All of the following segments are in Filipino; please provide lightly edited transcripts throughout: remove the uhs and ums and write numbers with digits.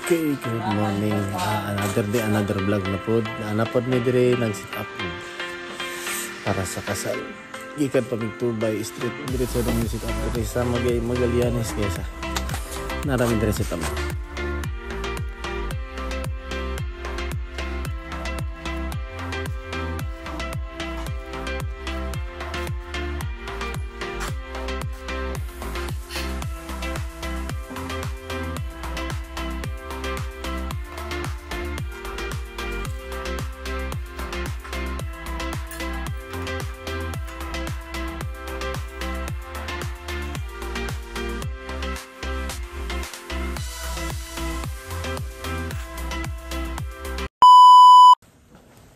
Okay, good morning. Another day, another vlog na po. Napod ni dire nag-sit up para sa kasal. Gikan pa Tubay street dire sa dong sit up dire sa Magallanes kaysa. Narami dire sit up.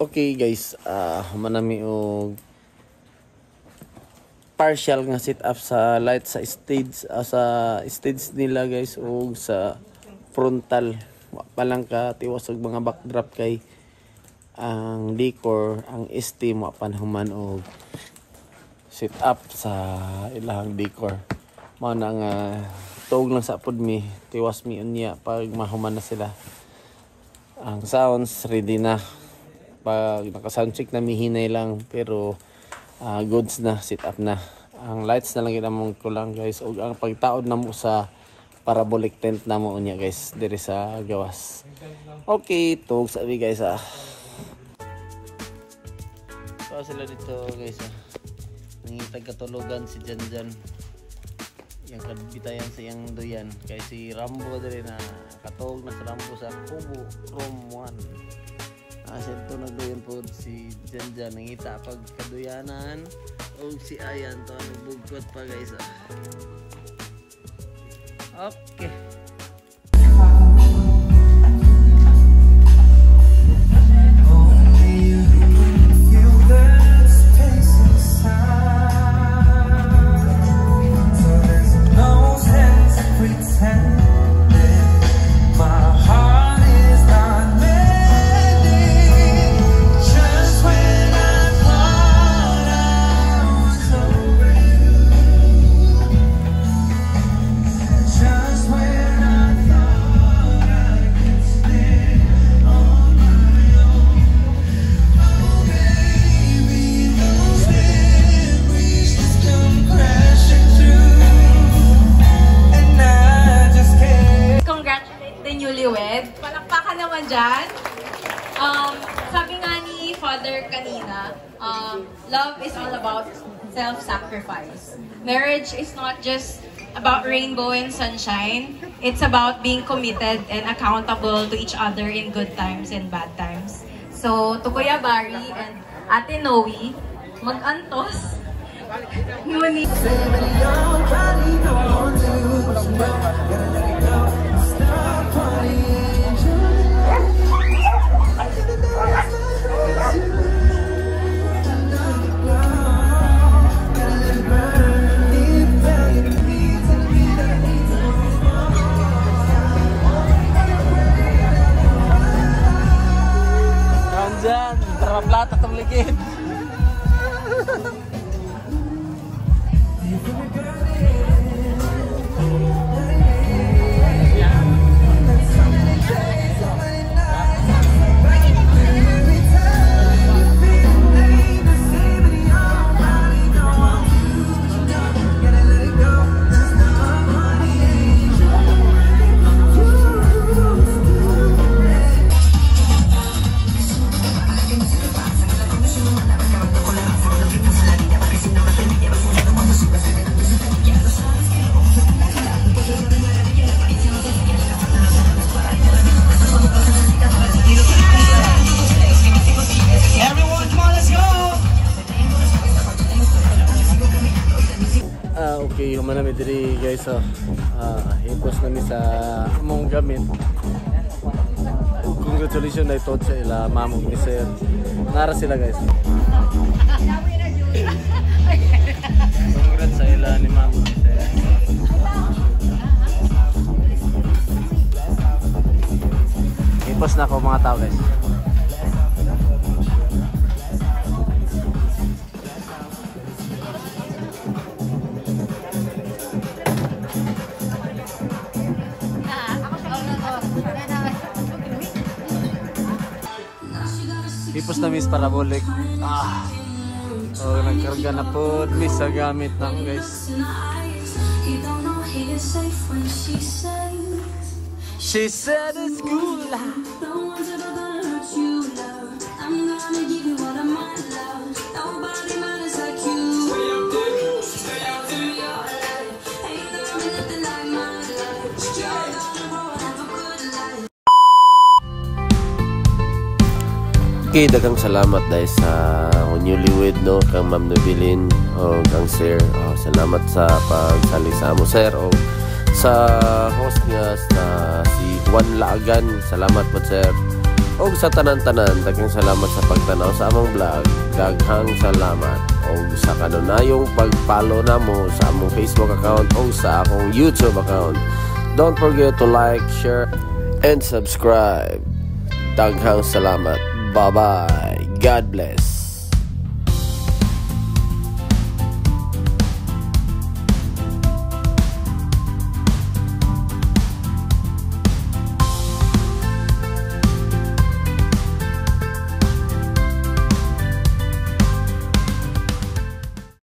Okay guys, manami og partial nga sit up sa light sa stage nila guys og sa frontal. Wa pa lang ka tiwas og mga backdrop kay ang decor, ang ST wa pa human og sit up sa ilang decor. Mao na nga tuog lang sa pod mi, tiwas mi unya pag mahuman na sila. Ang sounds ready na. Pag naka-soundcheck na mihinay lang pero goods na, sit up na. Ang lights na lang ginamong ko lang guys ug ang pagtaod na mo sa parabolic tent na mo unya guys diri sa gawas. Okay, tug sabi guys So sila dito guys nangitag katulugan si Janjan. Yang kadbitayan sa iyang duyan kay si Rambo diri na katog na sa Rambo sa Kubo Room 1. Asento nagduyan po si Janjan nangita pag kaduyanan o si Ayan to nagbugkot pa guys Okay. Palakpakan naman dyan. Sabi nga ni Father kanina, love is all about self-sacrifice. Marriage is not just about rainbow and sunshine. It's about being committed and accountable to each other in good times and bad times. So, to Kuya Barry and Ate Noe, mag-antos. Ngunit. Janjan, terlalu atong likid. Okay, human namin diri guys hipos namin sa among gamit. Congratulations na ito sa ila mamong ni sir. Nara sila guys. Congrats sa ila ni mamong ni sir. Hipos na ako mga tao guys. Ako sa na miss parabolic. Oh, nagkarga na po miss sa gamit na guys. She said it's good. Okay, daghang salamat dahil sa newlywed no kang Ma'am Nobilin o kang Sir. Salamat sa pagsali sa amo Sir o sa host niya sa si Juan Laagan. Salamat po Sir. O sa tanan-tanan, daghang salamat sa pagtanaw sa among vlog. Daghang salamat. O sa kanunayong pag-follow namo sa among Facebook account o sa akong YouTube account. Don't forget to like, share, and subscribe. Daghang salamat. Bye-bye. God bless.